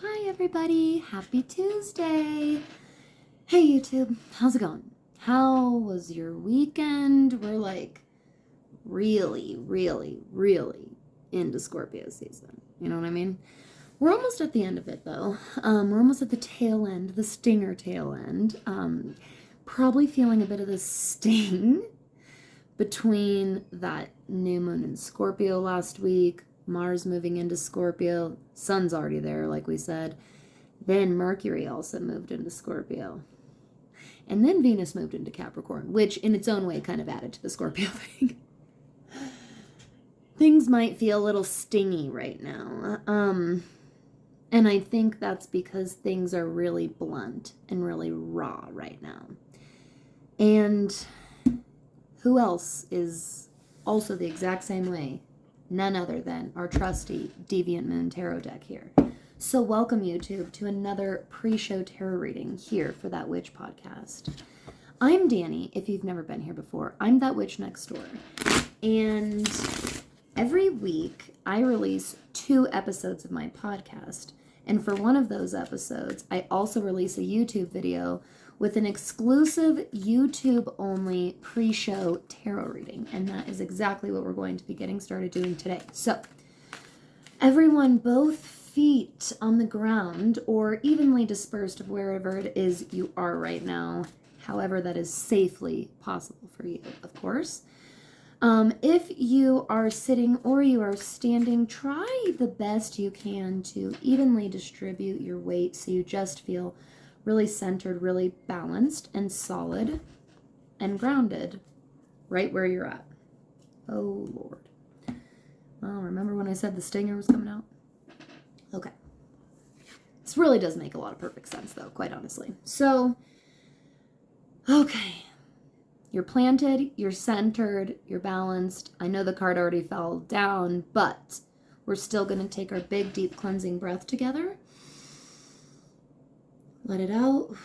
Hi everybody, happy Tuesday. Hey YouTube, how's it going? How was your weekend? We're like really into Scorpio season. You know what I mean? We're almost at the end of it though. We're almost at the tail end, the stinger tail end. Probably feeling a bit of the sting between that new moon in Scorpio last week, Mars moving into Scorpio, Sun's already there, like we said. Then Mercury also moved into Scorpio. And then Venus moved into Capricorn, which in its own way kind of added to the Scorpio thing. Things might feel a little stingy right now. And I think that's because things are really blunt and really raw right now. And who else is also the exact same way? None other than our trusty Deviant Moon Tarot deck here. So welcome YouTube to another pre-show tarot reading here for That Witch podcast. I'm Danny, if you've never been here before. I'm that witch next door. And every week I release 2 episodes of my podcast. And for one of those episodes, I also release a YouTube video with an exclusive YouTube-only pre-show tarot reading. And that is exactly what we're going to be getting started doing today. So, everyone, both feet on the ground or evenly dispersed of wherever it is you are right now, however that is safely possible for you, of course. If you are sitting or you are standing, try the best you can to evenly distribute your weight so you just feel really centered, really balanced and solid and grounded right where you're at. Oh, Lord. Well, remember when I said the stinger was coming out? Okay. This really does make a lot of perfect sense, though, quite honestly. So, okay. You're planted, you're centered, you're balanced. I know the card already fell down, but we're still going to take our big, deep cleansing breath together. Let it out.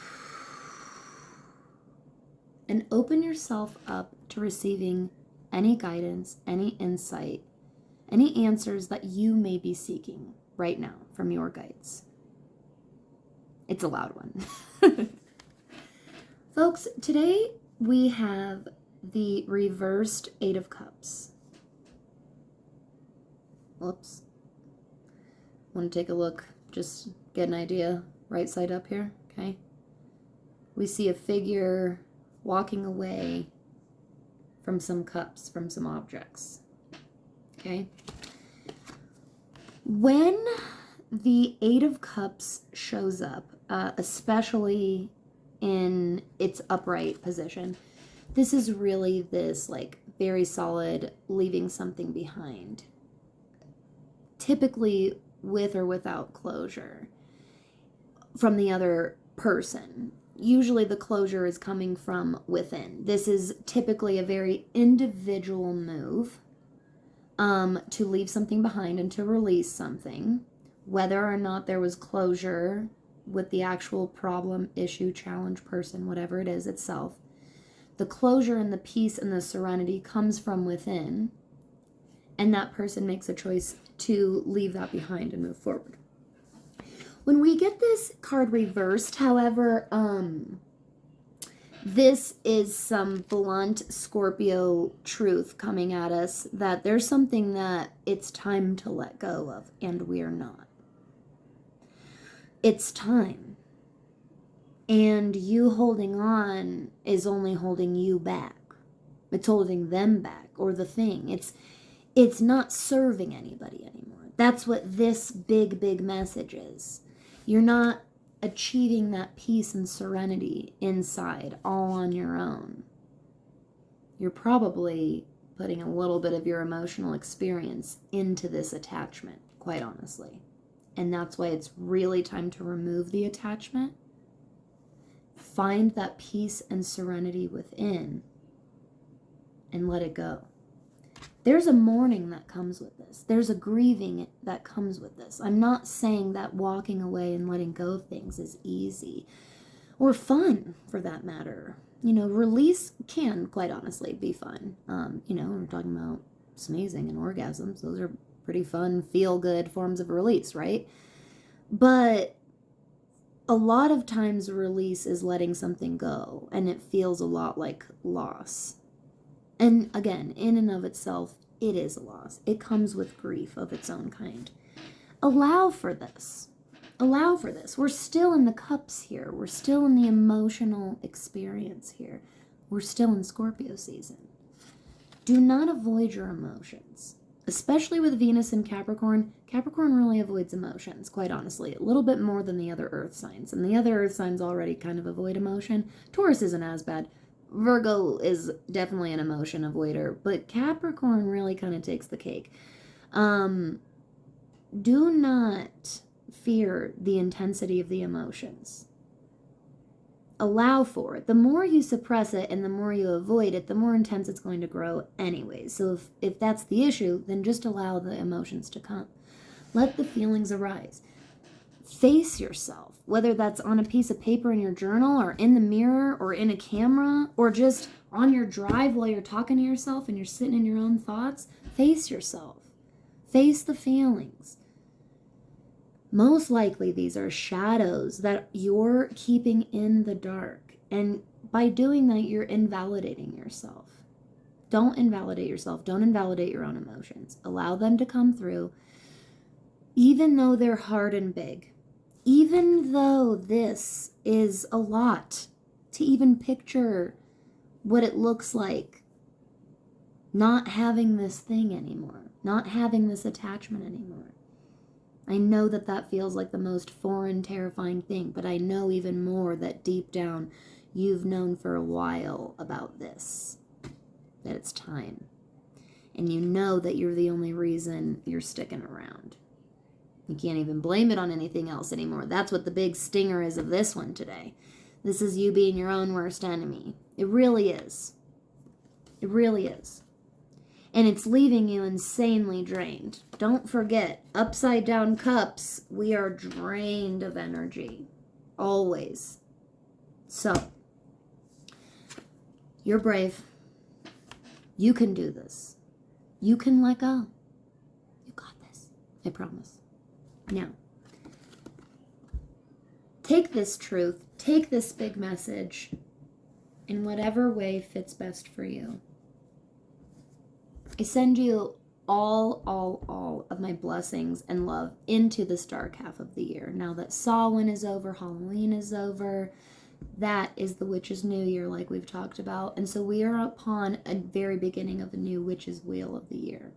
And open yourself up to receiving any guidance, any insight, any answers that you may be seeking right now from your guides. It's a loud one. Folks, today we have the reversed 8 of Cups. Whoops. Want to take a look, just get an idea. Right side up here, okay? We see a figure walking away from some cups, from some objects, okay? When the 8 of Cups shows up, especially in its upright position, this is really this like very solid leaving something behind, typically with or without closure from the other person. Usually the closure is coming from within. This is typically a very individual move to leave something behind and to release something, whether or not there was closure with the actual problem, issue, challenge, person, whatever it is itself. The closure and the peace and the serenity comes from within, and that person makes a choice to leave that behind and move forward. When we get this card reversed, however, this is some blunt Scorpio truth coming at us that there's something that it's time to let go of, and we're not. It's time. And you holding on is only holding you back. It's holding them back, or the thing. It's not serving anybody anymore. That's what this big message is. You're not achieving that peace and serenity inside all on your own. You're probably putting a little bit of your emotional experience into this attachment, quite honestly. And that's why it's really time to remove the attachment. Find that peace and serenity within and let it go. There's a mourning that comes with this. There's a grieving that comes with this. I'm not saying that walking away and letting go of things is easy or fun, for that matter. You know, release can, quite honestly, be fun. We're talking about sneezing and orgasms. Those are pretty fun, feel-good forms of release, right? But a lot of times release is letting something go, and it feels a lot like loss. And again, in and of itself, it is a loss. It comes with grief of its own kind. Allow for this. Allow for this. We're still in the cups here. We're still in the emotional experience here. We're still in Scorpio season. Do not avoid your emotions, especially with Venus and Capricorn. Capricorn really avoids emotions, quite honestly, a little bit more than the other earth signs. And the other earth signs already kind of avoid emotion. Taurus isn't as bad. Virgo is definitely an emotion avoider, but Capricorn really kind of takes the cake. Do not fear the intensity of the emotions. Allow for it. The more you suppress it and the more you avoid it, the more intense it's going to grow anyways. So if that's the issue, then just allow the emotions to come. Let the feelings arise. Face yourself, whether that's on a piece of paper in your journal or in the mirror or in a camera or just on your drive while you're talking to yourself and you're sitting in your own thoughts. Face yourself. Face the feelings. Most likely these are shadows that you're keeping in the dark. And by doing that, you're invalidating yourself. Don't invalidate yourself. Don't invalidate your own emotions. Allow them to come through, even though they're hard and big. Even though this is a lot to even picture what it looks like not having this thing anymore, not having this attachment anymore. I know that that feels like the most foreign, terrifying thing, but I know even more that deep down you've known for a while about this, that it's time. And you know that you're the only reason you're sticking around. You can't even blame it on anything else anymore. That's what the big stinger is of this one today. This is you being your own worst enemy. It really is. It really is. And it's leaving you insanely drained. Don't forget, upside down cups, we are drained of energy. Always. So, you're brave. You can do this. You can let go. You got this. I promise. Now, take this truth, take this big message in whatever way fits best for you. I send you all of my blessings and love into this dark half of the year. Now that Samhain is over, Halloween is over, that is the witch's new year like we've talked about. And so we are upon a very beginning of a new witch's wheel of the year.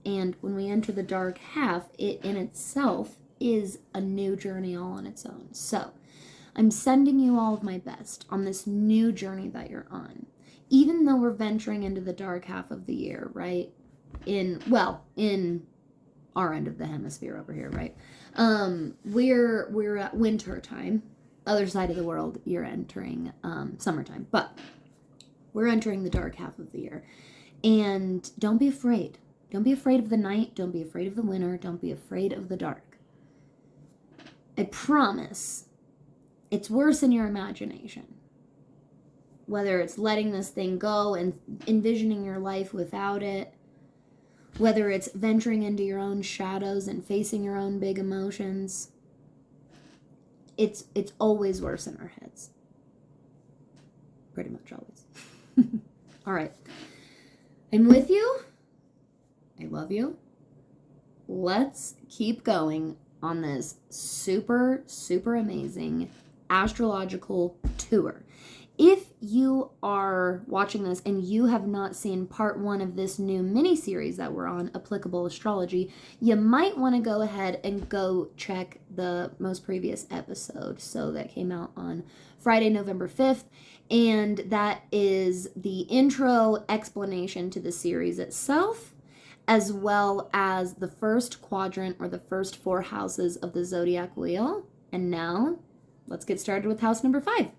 And when we enter the dark half, it in itself is a new journey all on its own. So I'm sending you all of my best on this new journey that you're on. Even though we're venturing into the dark half of the year, right? In our end of the hemisphere over here, right? We're at winter time. Other side of the world, you're entering summertime. But we're entering the dark half of the year. And don't be afraid. Don't be afraid of the night. Don't be afraid of the winter. Don't be afraid of the dark. I promise it's worse in your imagination. Whether it's letting this thing go and envisioning your life without it, whether it's venturing into your own shadows and facing your own big emotions, it's always worse in our heads. Pretty much always. All right. I'm with you. I love you. Let's keep going on this super, super amazing astrological tour. If you are watching this and you have not seen part 1 of this new mini-series that we're on, Applicable Astrology, you might want to go ahead and go check the most previous episode. So that came out on Friday, November 5th. And that is the intro explanation to the series itself, as well as the first quadrant or the first 4 houses of the Zodiac Wheel. And now, let's get started with house number 5.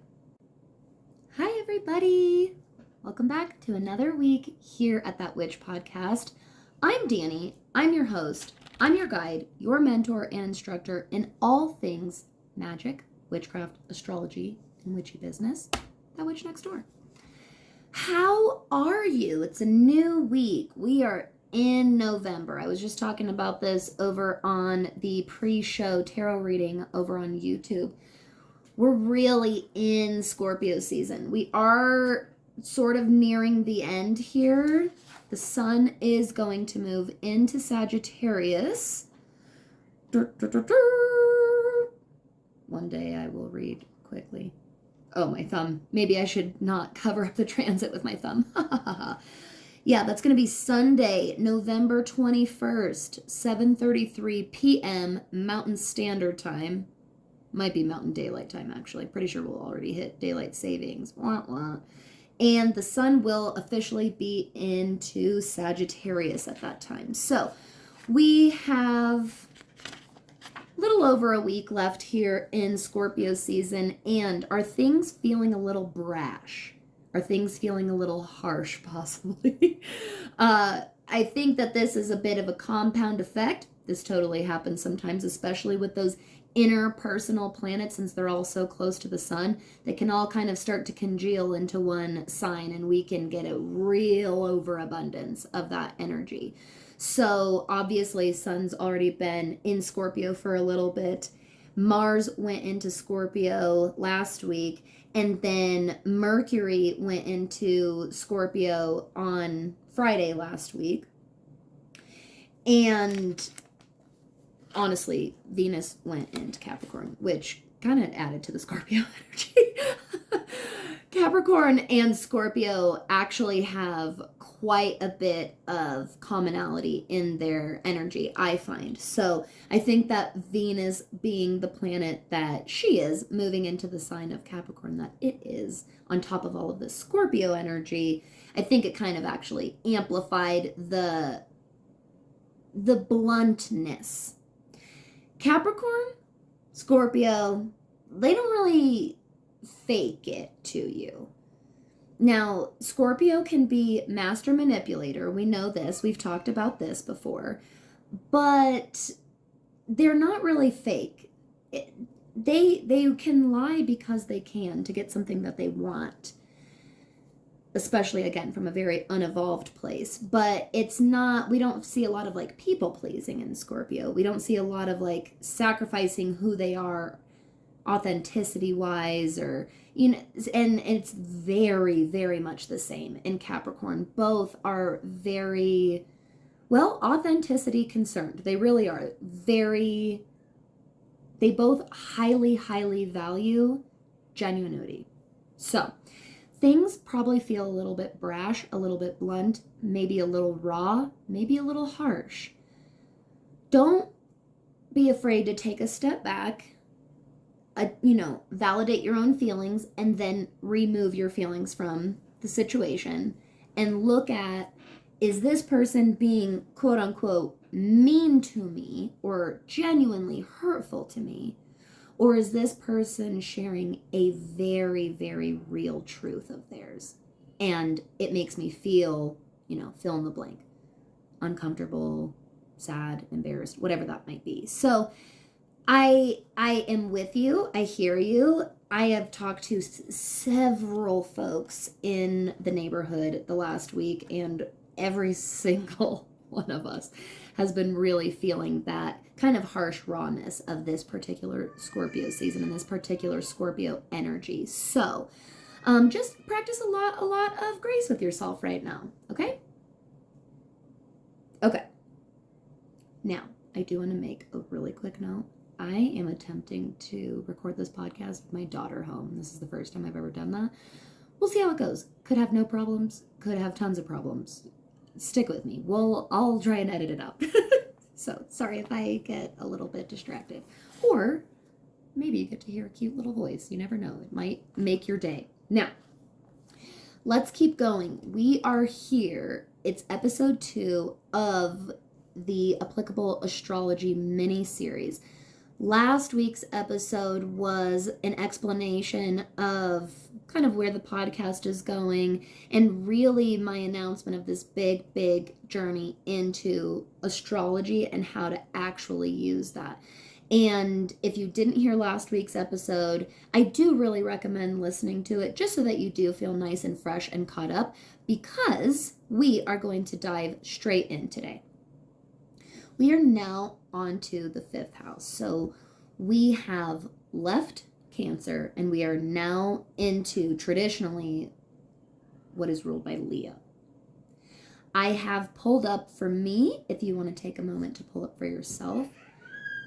Hi, everybody. Welcome back to another week here at That Witch Podcast. I'm Danny. I'm your host. I'm your guide, your mentor and instructor in all things magic, witchcraft, astrology, and witchy business. That witch next door. How are you? It's a new week. We are in November. I was just talking about this over on the pre-show tarot reading over on YouTube. We're really in Scorpio season. We are sort of nearing the end here. The sun is going to move into Sagittarius. One day I will read quickly. Oh, my thumb. Maybe I should not cover up the transit with my thumb. Yeah, that's going to be Sunday, November 21st, 7:33 p.m. Mountain Standard Time. Might be Mountain Daylight Time, actually. Pretty sure we'll already hit daylight savings. Wah, wah. And the sun will officially be into Sagittarius at that time. So we have a little over a week left here in Scorpio season. And are things feeling a little brash? Are things feeling a little harsh, possibly? I think that this is a bit of a compound effect. This totally happens sometimes, especially with those interpersonal planets, since they're all so close to the sun. They can all kind of start to congeal into one sign, and we can get a real overabundance of that energy. So obviously, sun's already been in Scorpio for a little bit. Mars went into Scorpio last week, and then Mercury went into Scorpio on Friday last week. And honestly, Venus went into Capricorn, which kind of added to the Scorpio energy. Capricorn and Scorpio actually have quite a bit of commonality in their energy, I find. So I think that Venus, being the planet that she is, moving into the sign of Capricorn that it is, on top of all of the Scorpio energy, I think it kind of actually amplified the bluntness. Capricorn, Scorpio, they don't really fake it to you. Now, Scorpio can be master manipulator. We know this. We've talked about this before. But they're not really fake. They can lie because they can to get something that they want. Especially, again, from a very unevolved place. But it's not, we don't see a lot of like people pleasing in Scorpio. We don't see a lot of like sacrificing who they are authenticity wise, or, you know, and it's very, very much the same in Capricorn. Both are very, well, authenticity concerned. They really are very, they both highly, highly value genuinity. So things probably feel a little bit brash, a little bit blunt, maybe a little raw, maybe a little harsh. Don't be afraid to take a step back, validate your own feelings, and then remove your feelings from the situation and look at, is this person being quote unquote mean to me or genuinely hurtful to me? Or is this person sharing a very, very real truth of theirs? And it makes me feel, fill in the blank, uncomfortable, sad, embarrassed, whatever that might be. So I am with you. I hear you. I have talked to several folks in the neighborhood the last week, and every single one of us has been really feeling that kind of harsh rawness of this particular Scorpio season and this particular Scorpio energy. So just practice a lot of grace with yourself right now. Okay? Okay. Now, I do want to make a really quick note. I am attempting to record this podcast with my daughter home. This is the first time I've ever done that. We'll see how it goes. Could have no problems. Could have tons of problems. Stick with me. I'll try and edit it out. So sorry if I get a little bit distracted. Or maybe you get to hear a cute little voice. You never know. It might make your day. Now, let's keep going. We are here. It's episode 2 of the Applicable Astrology mini-series. Last week's episode was an explanation of kind of where the podcast is going, and really my announcement of this big journey into astrology and how to actually use that. And if you didn't hear last week's episode, I do really recommend listening to it just so that you do feel nice and fresh and caught up, because we are going to dive straight in today. We are now on to the 5th house. So we have left Cancer and we are now into traditionally what is ruled by Leo. I have pulled up for me, if you want to take a moment to pull up for yourself,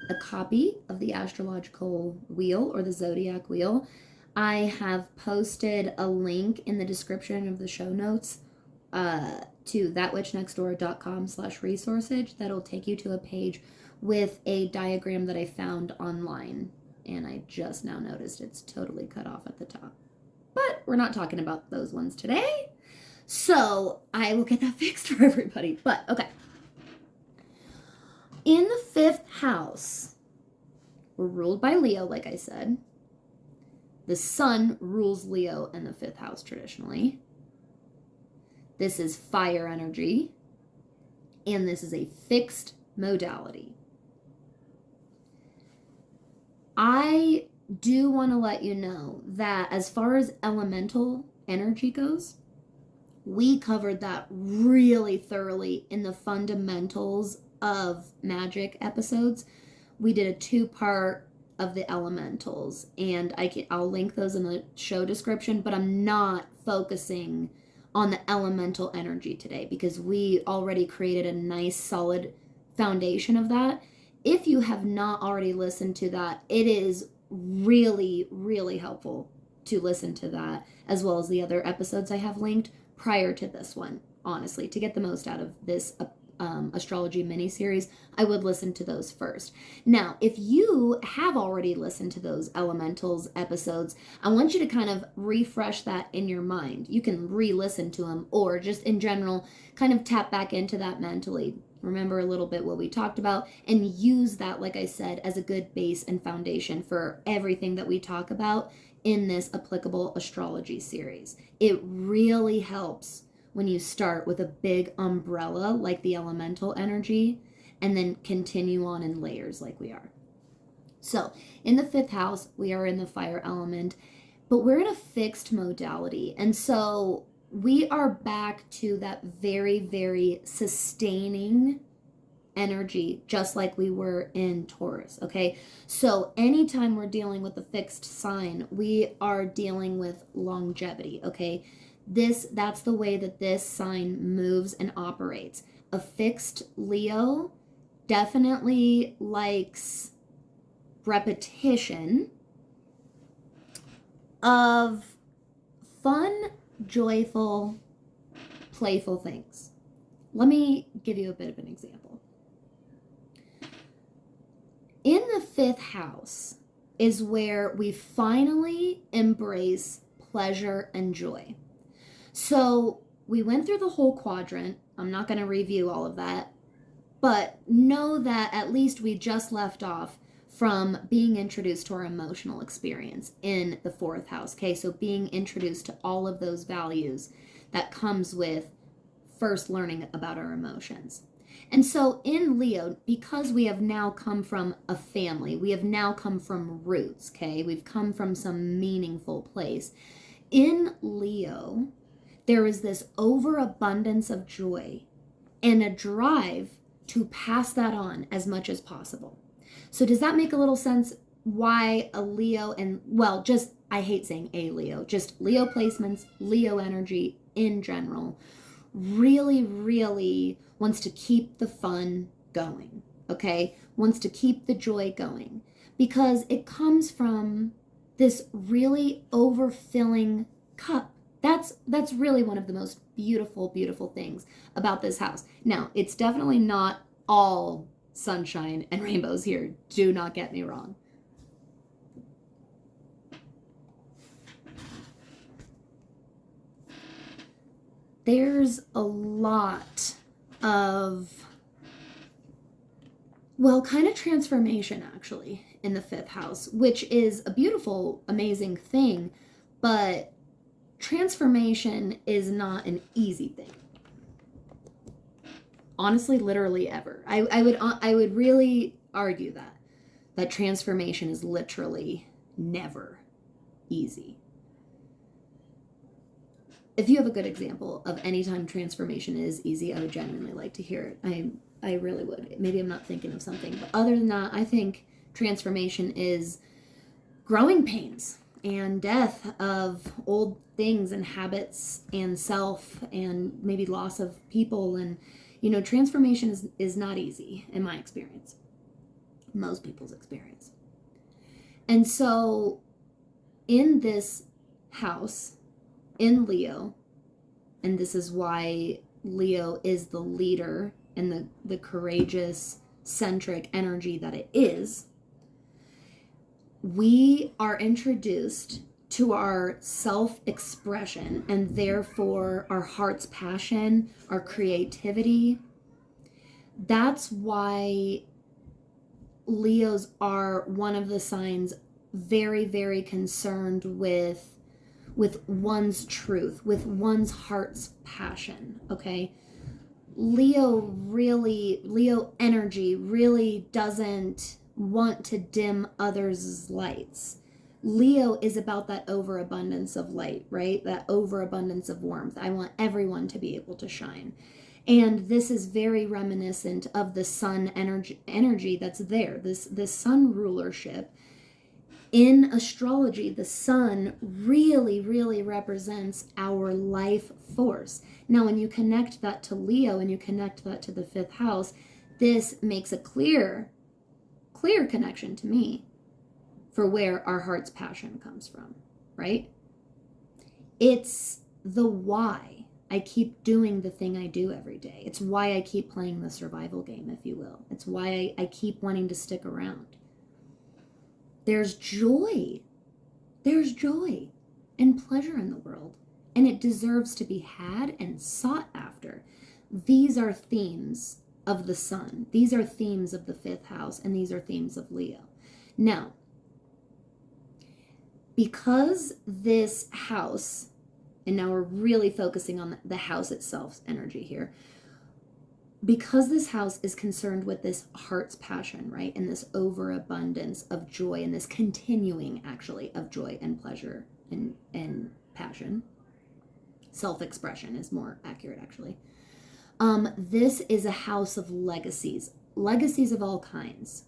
a copy of the Astrological Wheel or the Zodiac Wheel. I have posted a link in the description of the show notes to thatwitchnextdoor.com/resources. That'll take you to a page with a diagram that I found online. And I just now noticed it's totally cut off at the top. But we're not talking about those ones today. So I will get that fixed for everybody. But okay. In the 5th house, we're ruled by Leo, like I said. The sun rules Leo in the 5th house traditionally. This is fire energy. And this is a fixed modality. I do want to let you know that as far as elemental energy goes, we covered that really thoroughly in the fundamentals of magic episodes. We did a 2-part of the elementals, and I'll link those in the show description, but I'm not focusing on the elemental energy today because we already created a nice solid foundation of that. If you have not already listened to that, it is really, really helpful to listen to that, as well as the other episodes I have linked prior to this one. Honestly, to get the most out of this astrology mini-series, I would listen to those first. Now, if you have already listened to those elementals episodes, I want you to kind of refresh that in your mind. You can re-listen to them, or just in general, kind of tap back into that mentally. Remember a little bit what we talked about and use that, like I said, as a good base and foundation for everything that we talk about in this applicable astrology series. It really helps when you start with a big umbrella like the elemental energy and then continue on in layers like we are. So in the 5th house, we are in the fire element, but we're in a fixed modality. And so we are back to that very, very sustaining energy, just like we were in Taurus, okay? So anytime we're dealing with a fixed sign, we are dealing with longevity, okay? That's the way that this sign moves and operates. A fixed Leo definitely likes repetition of fun, joyful, playful things. Let me give you a bit of an example. In the 5th house is where we finally embrace pleasure and joy. So we went through the whole quadrant. I'm not going to review all of that, but know that at least we just left off from being introduced to our emotional experience in the 4th house. Okay, so being introduced to all of those values that comes with first learning about our emotions. And so in Leo, because we have now come from a family, we have now come from roots, okay? We've come from some meaningful place. In Leo, there is this overabundance of joy and a drive to pass that on as much as possible. So does that make a little sense why a Leo and, well, just, I hate saying a Leo, just Leo placements, Leo energy in general, really, really wants to keep the fun going, okay? Wants to keep the joy going because it comes from this really overfilling cup. That's really one of the most beautiful, beautiful things about this house. Now, it's definitely not all sunshine and rainbows here. Do not get me wrong. There's a lot of, well, kind of transformation actually in the 5th house, which is a beautiful, amazing thing, but transformation is not an easy thing. Honestly, literally ever. I would really argue that that transformation is literally never easy. If you have a good example of any time transformation is easy, I would genuinely like to hear it. I really would. Maybe I'm not thinking of something, but other than that, I think transformation is growing pains and death of old things and habits and self and maybe loss of people. And, you know, transformation is not easy in my experience, most people's experience. And so in this house, in Leo, and this is why Leo is the leader and the courageous, centric energy that it is, we are introduced to our self-expression and therefore our heart's passion, our creativity. That's why Leos are one of the signs very, very concerned with one's truth, with one's heart's passion, okay? Leo energy really doesn't want to dim others' lights. Leo is about that overabundance of light, right? That overabundance of warmth. I want everyone to be able to shine. And this is very reminiscent of the sun energy that's there, this sun rulership. In astrology, the sun really, really represents our life force. Now, when you connect that to Leo and you connect that to the 5th house, this makes a clear connection to me for where our heart's passion comes from, right? It's the why I keep doing the thing I do every day. It's why I keep playing the survival game, if you will. It's why I keep wanting to stick around. There's joy. There's joy and pleasure in the world, and it deserves to be had and sought after. These are themes of the sun. These are themes of the 5th house, and these are themes of Leo. Now, because this house, and now we're really focusing on the house itself's energy here, because this house is concerned with this heart's passion, right? And this overabundance of joy and this continuing actually of joy and pleasure and passion. Self-expression is more accurate actually. This is a house of legacies of all kinds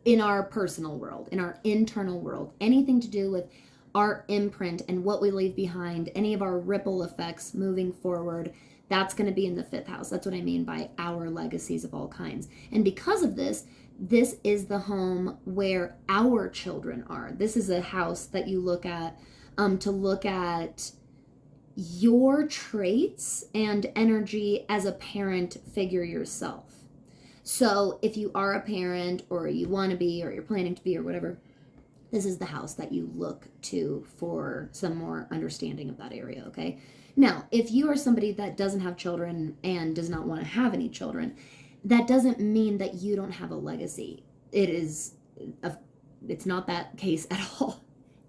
in our personal world, in our internal world, anything to do with our imprint and what we leave behind, any of our ripple effects moving forward. That's going to be in the 5th house. That's what I mean by our legacies of all kinds. And because of this, this is the home where our children are. This is a house that you look at to look at your traits and energy as a parent figure yourself. So if you are a parent or you want to be or you're planning to be or whatever, this is the house that you look to for some more understanding of that area, okay? Now, if you are somebody that doesn't have children and does not want to have any children, that doesn't mean that you don't have a legacy. It's not that case at all.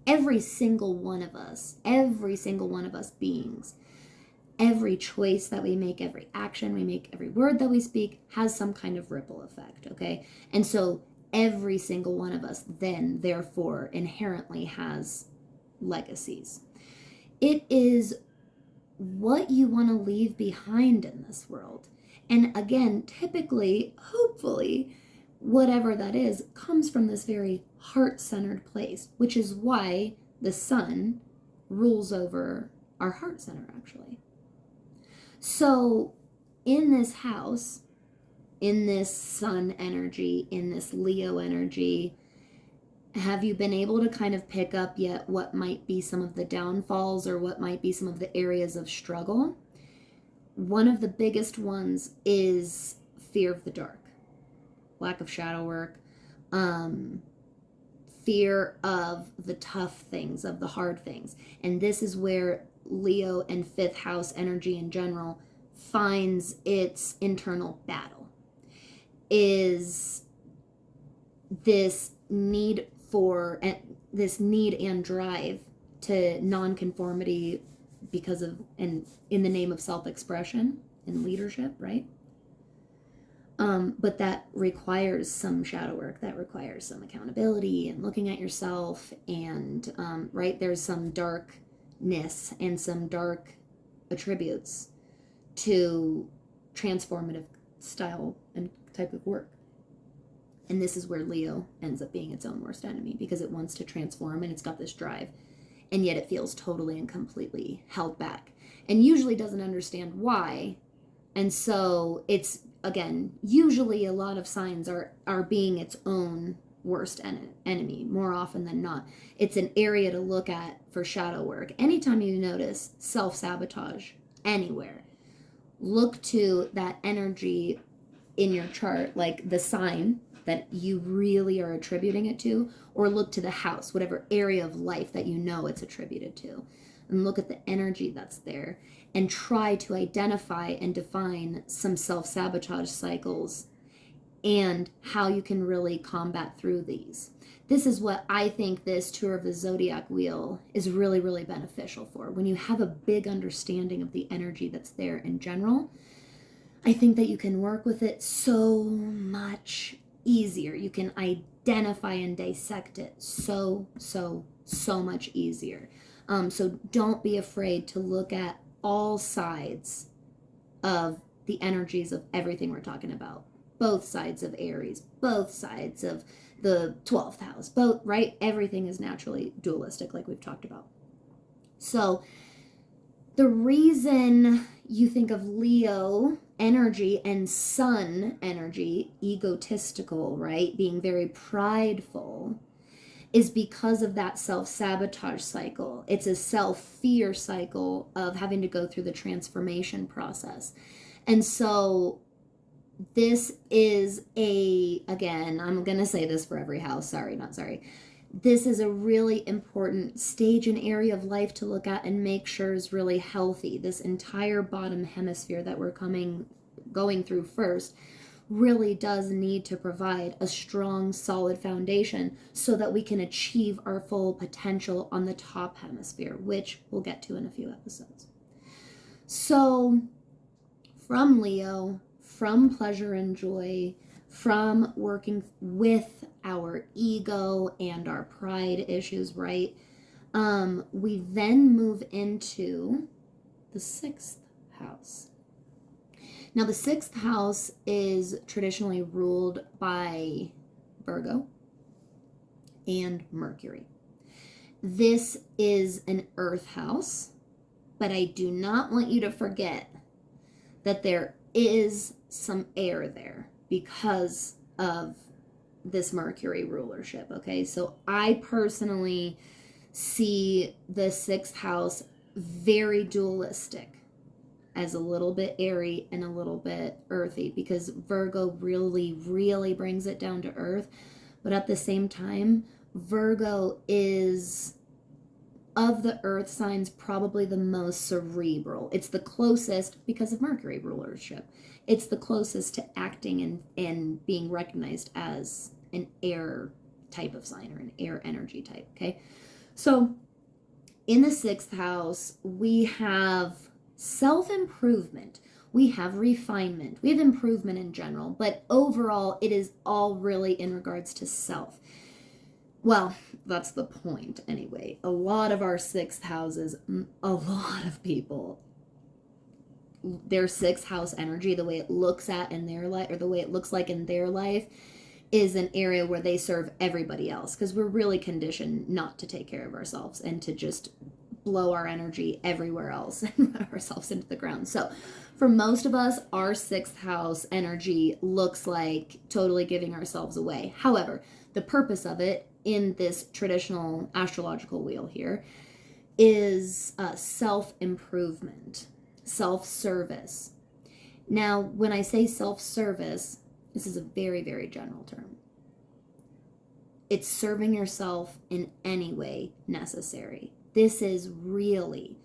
Every single one of us beings, every choice that we make, every action we make, every word that we speak has some kind of ripple effect, okay? And so every single one of us then, therefore, inherently has legacies. It is what you want to leave behind in this world. And again, typically, hopefully, whatever that is, comes from this very heart-centered place, which is why the sun rules over our heart center, actually. So in this house, in this sun energy, in this Leo energy, have you been able to kind of pick up yet what might be some of the downfalls or what might be some of the areas of struggle? One of the biggest ones is fear of the dark, lack of shadow work, fear of the tough things, of the hard things. And this is where Leo and 5th house energy in general finds its internal battle, is this need and drive to nonconformity in the name of self-expression and leadership, right? But that requires some shadow work, that requires some accountability and looking at yourself. And, right, there's some darkness and some dark attributes to transformative style and type of work. And this is where Leo ends up being its own worst enemy, because it wants to transform and it's got this drive, and yet it feels totally and completely held back and usually doesn't understand why. And so it's, again, usually a lot of signs are being its own worst enemy more often than not. It's an area to look at for shadow work. Anytime you notice self-sabotage anywhere, look to that energy in your chart, like the sign that you really are attributing it to, or look to the house, whatever area of life that you know it's attributed to, and look at the energy that's there and try to identify and define some self-sabotage cycles and how you can really combat through these. This is what I think this tour of the Zodiac Wheel is really, really beneficial for. When you have a big understanding of the energy that's there in general, I think that you can work with it so much easier. You can identify and dissect it so much easier. So don't be afraid to look at all sides of the energies of everything we're talking about. Both sides of Aries, both sides of the 12th house, both, right? Everything is naturally dualistic, like we've talked about. So the reason you think of Leo energy and Sun energy, egotistical, right? Being very prideful, is because of that self-sabotage cycle. It's a self-fear cycle of having to go through the transformation process. And so this is again, I'm going to say this for every house. This is a really important stage and area of life to look at and make sure is really healthy. This entire bottom hemisphere that we're going through first really does need to provide a strong, solid foundation so that we can achieve our full potential on the top hemisphere, which we'll get to in a few episodes. So from Leo, from pleasure and joy, from working with our ego and our pride issues, right? We then move into the 6th house. Now, the 6th house is traditionally ruled by Virgo and Mercury. This is an earth house, but I do not want you to forget that there is some air there because of this Mercury rulership, okay? So I personally see the 6th house very dualistic, as a little bit airy and a little bit earthy, because Virgo really, really brings it down to earth. But at the same time, Virgo is, of the earth signs, probably the most cerebral. It's the closest, because of Mercury rulership, it's the closest to acting and being recognized as an air type of sign, or an air energy type, okay? So in the 6th house, we have self-improvement, we have refinement, we have improvement in general, but overall it is all really in regards to self. Well, that's the point anyway. A lot of our 6th houses, a lot of people, their 6th house energy, the way it looks at in their life, or the way it looks like in their life, is an area where they serve everybody else, because we're really conditioned not to take care of ourselves and to just blow our energy everywhere else and run ourselves into the ground. So for most of us, our 6th house energy looks like totally giving ourselves away. However, the purpose of it in this traditional astrological wheel here is self-improvement, self-service. Now, when I say self-service, this is a very, very general term. It's serving yourself in any way necessary. This is really,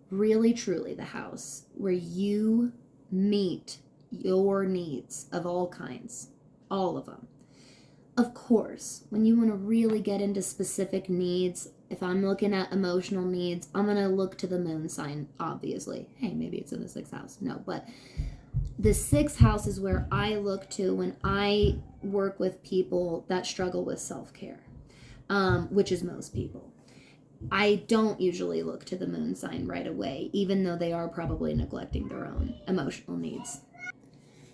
really, truly the house where you meet your needs of all kinds, all of them. Of course, when you want to really get into specific needs, if I'm looking at emotional needs, I'm going to look to the moon sign, obviously. Hey, maybe it's in the 6th house. No, but The sixth house is where I look to when I work with people that struggle with self-care, which is most people. I don't usually look to the moon sign right away, even though they are probably neglecting their own emotional needs.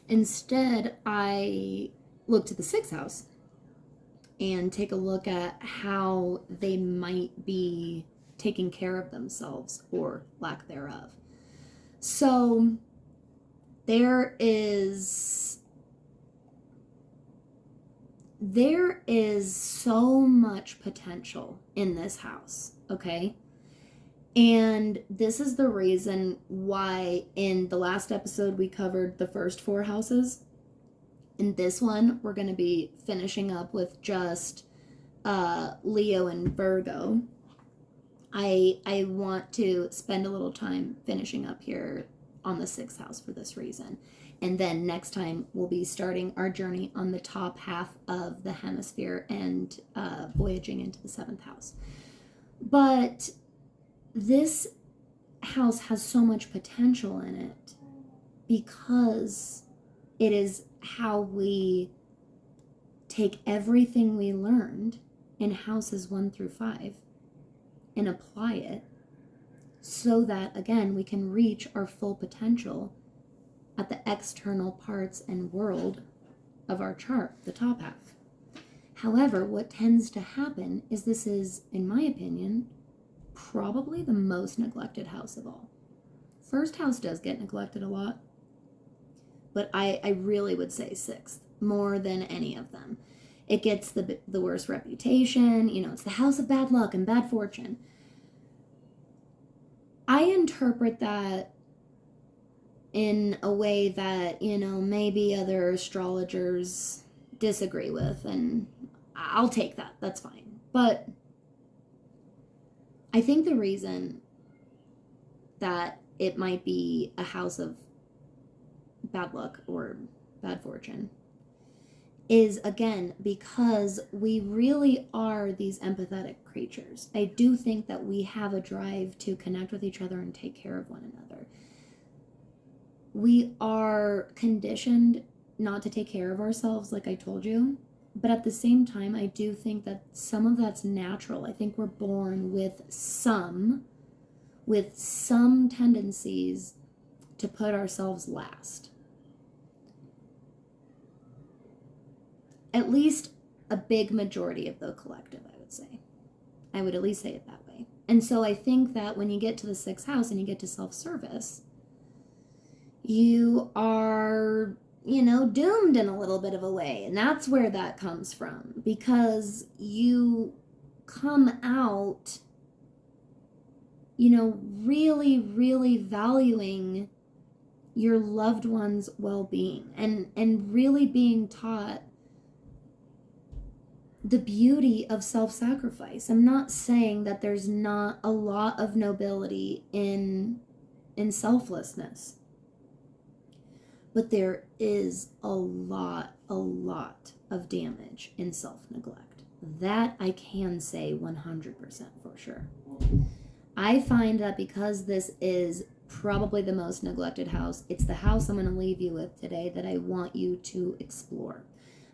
Instead, I look to the sixth house and take a look at how they might be taking care of themselves or lack thereof. So there is so much potential in this house, okay? And this is the reason why in the last episode we covered the first 4 houses. In this one, we're going to be finishing up with just Leo and Virgo. I want to spend a little time finishing up here on the 6th house for this reason. And then next time we'll be starting our journey on the top half of the hemisphere and voyaging into the 7th house. But this house has so much potential in it because it is how we take everything we learned in houses 1 through 5 and apply it so that, again, we can reach our full potential at the external parts and world of our chart, the top half. However, what tends to happen is this is, in my opinion, probably the most neglected house of all. First house does get neglected a lot, but I really would say 6th, more than any of them. It gets the worst reputation. You know, it's the house of bad luck and bad fortune. I interpret that in a way that, you know, maybe other astrologers disagree with, and I'll take that. That's fine. But I think the reason that it might be a house of bad luck or bad fortune is, again, because we really are these empathetic creatures. I do think that we have a drive to connect with each other and take care of one another. We are conditioned not to take care of ourselves, like I told you, but at the same time, I do think that some of that's natural. I think we're born with some tendencies to put ourselves last. At least a big majority of the collective, I would say. I would at least say it that way. And so I think that when you get to the 6th house and you get to self-service, you are, you know, doomed in a little bit of a way. And that's where that comes from. Because you come out, you know, really, really valuing your loved one's well-being and really being taught the beauty of self-sacrifice. I'm not saying that there's not a lot of nobility in selflessness, but there is a lot of damage in self-neglect. That I can say 100% for sure. I find that because this is probably the most neglected house, it's the house I'm going to leave you with today that I want you to explore.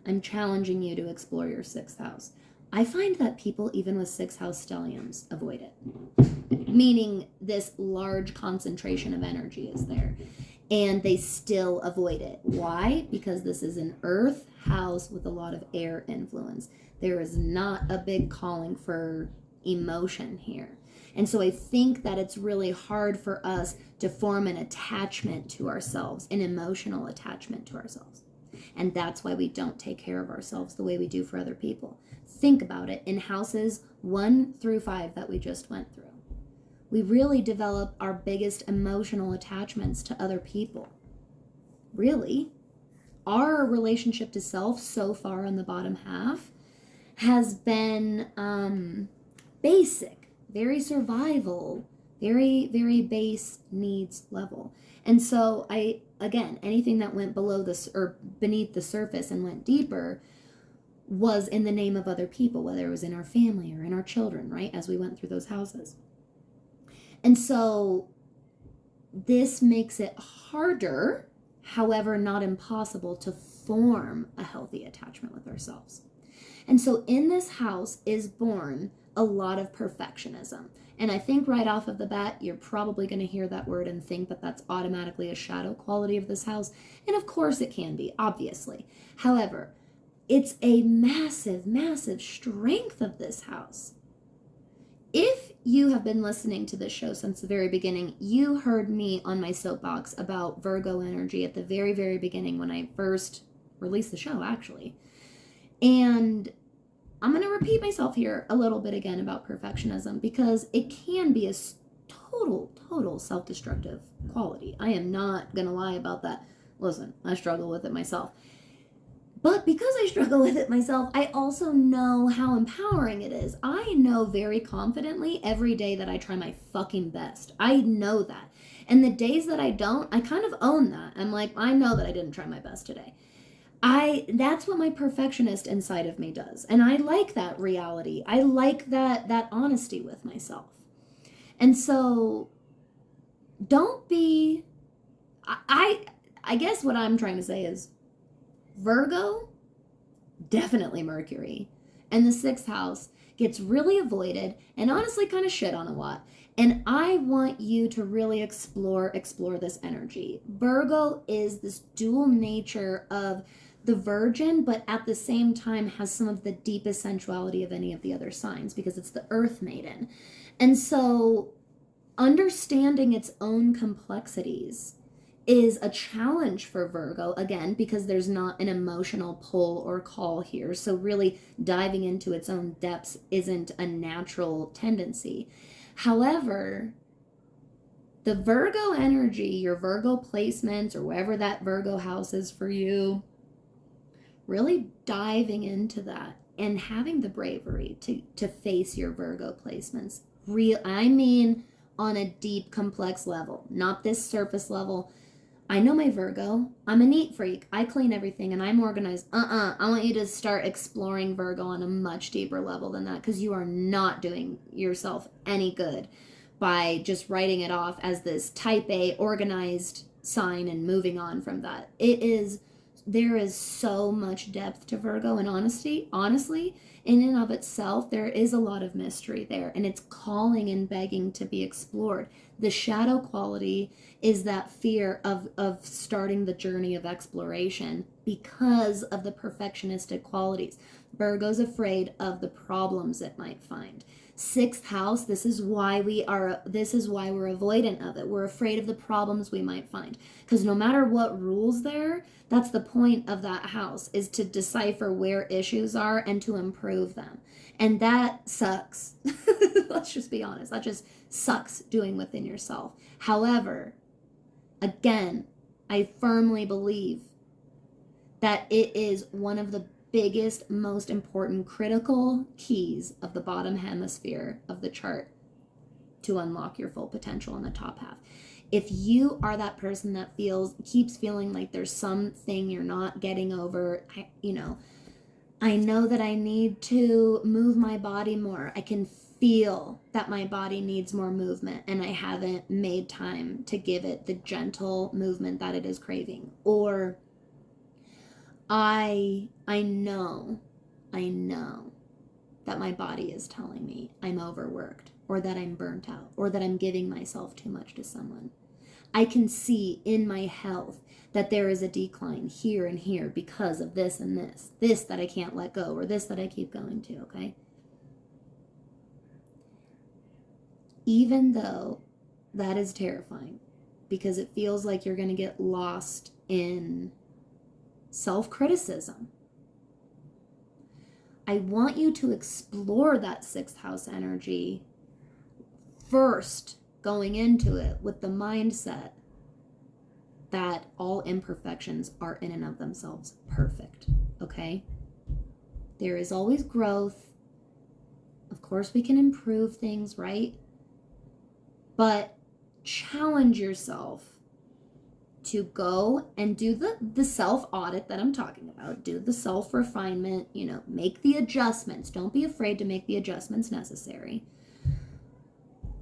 I'm challenging you to explore your 6th house. I find that people, even with 6th house stelliums, avoid it. Meaning this large concentration of energy is there. And they still avoid it. Why? Because this is an earth house with a lot of air influence. There is not a big calling for emotion here. And so I think that it's really hard for us to form an attachment to ourselves, an emotional attachment to ourselves. And that's why we don't take care of ourselves the way we do for other people. Think about it. In houses 1 through 5 that we just went through, we really develop our biggest emotional attachments to other people. Really. Our relationship to self so far on the bottom half has been basic, very survival, very, very base needs level. And so again, anything that went below this or beneath the surface and went deeper was in the name of other people, whether it was in our family or in our children, right? As we went through those houses. And so this makes it harder however, not impossible to form a healthy attachment with ourselves. And so in this house is born a lot of perfectionism. And I think right off of the bat, you're probably going to hear that word and think that that's automatically a shadow quality of this house. And of course it can be, obviously. However, it's a massive, massive strength of this house. If you have been listening to this show since the very beginning, you heard me on my soapbox about Virgo energy at the very, very beginning when I first released the show, actually. And I'm going to repeat myself here a little bit again about perfectionism because it can be a total self-destructive quality. I am not going to lie about that. Listen, I struggle with it myself. But because I struggle with it myself, I also know how empowering it is. I know very confidently every day that I try my fucking best. I know that. And the days that I don't, I kind of own that. I'm like, I know that I didn't try my best today. That's what my perfectionist inside of me does. And I like that reality. I like that honesty with myself. And so don't be, I guess what I'm trying to say is Virgo, definitely Mercury, and the 6th house gets really avoided and honestly kind of shit on a lot. And I want you to really explore this energy. Virgo is this dual nature of the Virgin, but at the same time has some of the deepest sensuality of any of the other signs because it's the Earth Maiden. And so understanding its own complexities is a challenge for Virgo, again, because there's not an emotional pull or call here. So really diving into its own depths isn't a natural tendency. However, the Virgo energy, your Virgo placements, or wherever that Virgo house is for you, really diving into that and having the bravery to face your Virgo placements. I mean on a deep, complex level, not this surface level. I know my Virgo. I'm a neat freak. I clean everything and I'm organized. I want you to start exploring Virgo on a much deeper level than that because you are not doing yourself any good by just writing it off as this type A organized sign and moving on from that. There is so much depth to Virgo, and honestly, in and of itself, there is a lot of mystery there, and it's calling and begging to be explored. The shadow quality is that fear of starting the journey of exploration because of the perfectionistic qualities. Virgo's afraid of the problems it might find. 6th house, this is why we're avoidant of it. We're afraid of the problems we might find. Because no matter what rules there, that's the point of that house, is to decipher where issues are and to improve them. And that sucks. Let's just be honest. That just sucks doing within yourself. However, again, I firmly believe that it is one of the biggest, most important, critical keys of the bottom hemisphere of the chart to unlock your full potential in the top half. If you are that person that keeps feeling like there's something you're not getting over, I know that I need to move my body more. I can feel that my body needs more movement and I haven't made time to give it the gentle movement that it is craving. Or I know that my body is telling me I'm overworked or that I'm burnt out or that I'm giving myself too much to someone. I can see in my health that there is a decline here and here because of this and this that I can't let go or this that I keep going to, okay? Even though that is terrifying because it feels like you're going to get lost in self-criticism, I want you to explore that 6th house energy first, going into it with the mindset that all imperfections are in and of themselves perfect, okay? There is always growth. Of course, we can improve things, right? But challenge yourself to go and do the self-audit that I'm talking about. Do the self-refinement, make the adjustments. Don't be afraid to make the adjustments necessary.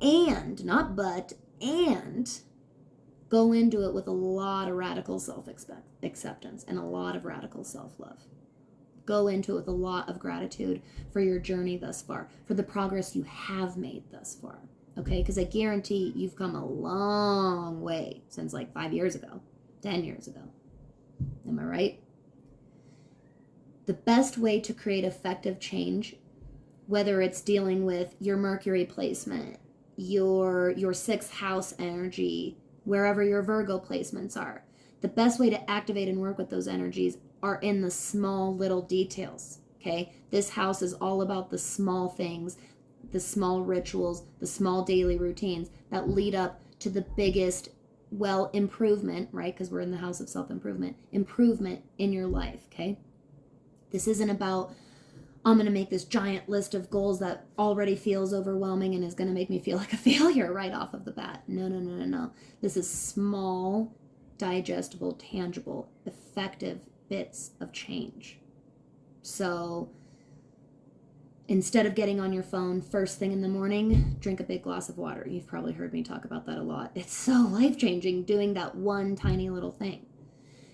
And Go into it with a lot of radical self-acceptance and a lot of radical self-love. Go into it with a lot of gratitude for your journey thus far, for the progress you have made thus far. Okay? Because I guarantee you've come a long way since like 5 years ago, 10 years ago. Am I right? The best way to create effective change, whether it's dealing with your Mercury placement, your 6th house energy, wherever your Virgo placements are, the best way to activate and work with those energies are in the small little details, okay? This house is all about the small things, the small rituals, the small daily routines that lead up to the biggest, well, improvement, right? Because we're in the house of self-improvement, improvement in your life, okay? This isn't about, I'm going to make this giant list of goals that already feels overwhelming and is going to make me feel like a failure right off of the bat. No. This is small, digestible, tangible, effective bits of change. So instead of getting on your phone first thing in the morning, drink a big glass of water. You've probably heard me talk about that a lot. It's so life-changing doing that one tiny little thing.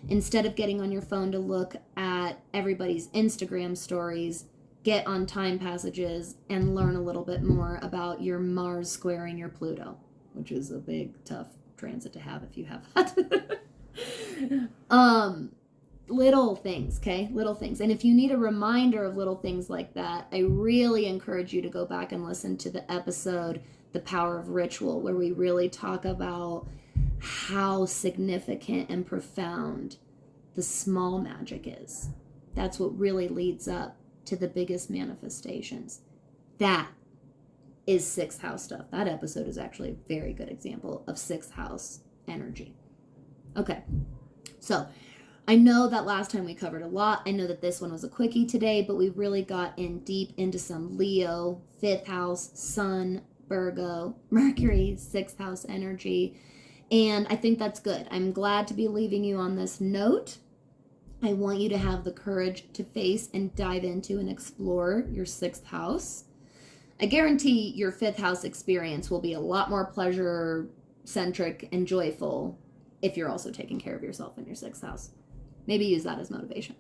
Instead of getting on your phone to look at everybody's Instagram stories, get on time passages and learn a little bit more about your Mars squaring your Pluto, which is a big, tough transit to have if you have that. Little things, okay? Little things. And if you need a reminder of little things like that, I really encourage you to go back and listen to the episode, The Power of Ritual, where we really talk about how significant and profound the small magic is. That's what really leads up to the biggest manifestations. That is 6th house stuff. That episode is actually a very good example of 6th house energy. Okay, so I know that last time we covered a lot. I know that this one was a quickie today, but we really got in deep into some Leo, 5th house, Sun, Virgo, Mercury, 6th house energy. And I think that's good. I'm glad to be leaving you on this note. I want you to have the courage to face and dive into and explore your 6th house. I guarantee your 5th house experience will be a lot more pleasure-centric and joyful if you're also taking care of yourself in your 6th house. Maybe use that as motivation.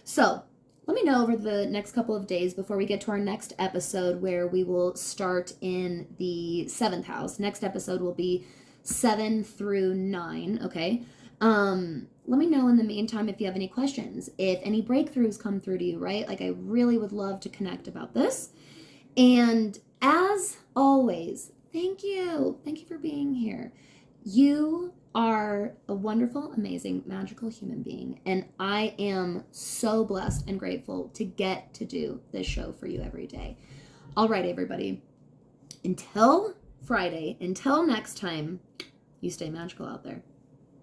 So, let me know over the next couple of days before we get to our next episode where we will start in the 7th house. Next episode will be 7 through 9, okay? Let me know in the meantime if you have any questions, if any breakthroughs come through to you, right? Like, I really would love to connect about this. And as always, thank you. Thank you for being here. You are a wonderful, amazing, magical human being. And I am so blessed and grateful to get to do this show for you every day. All right, everybody. Until Friday, until next time, you stay magical out there.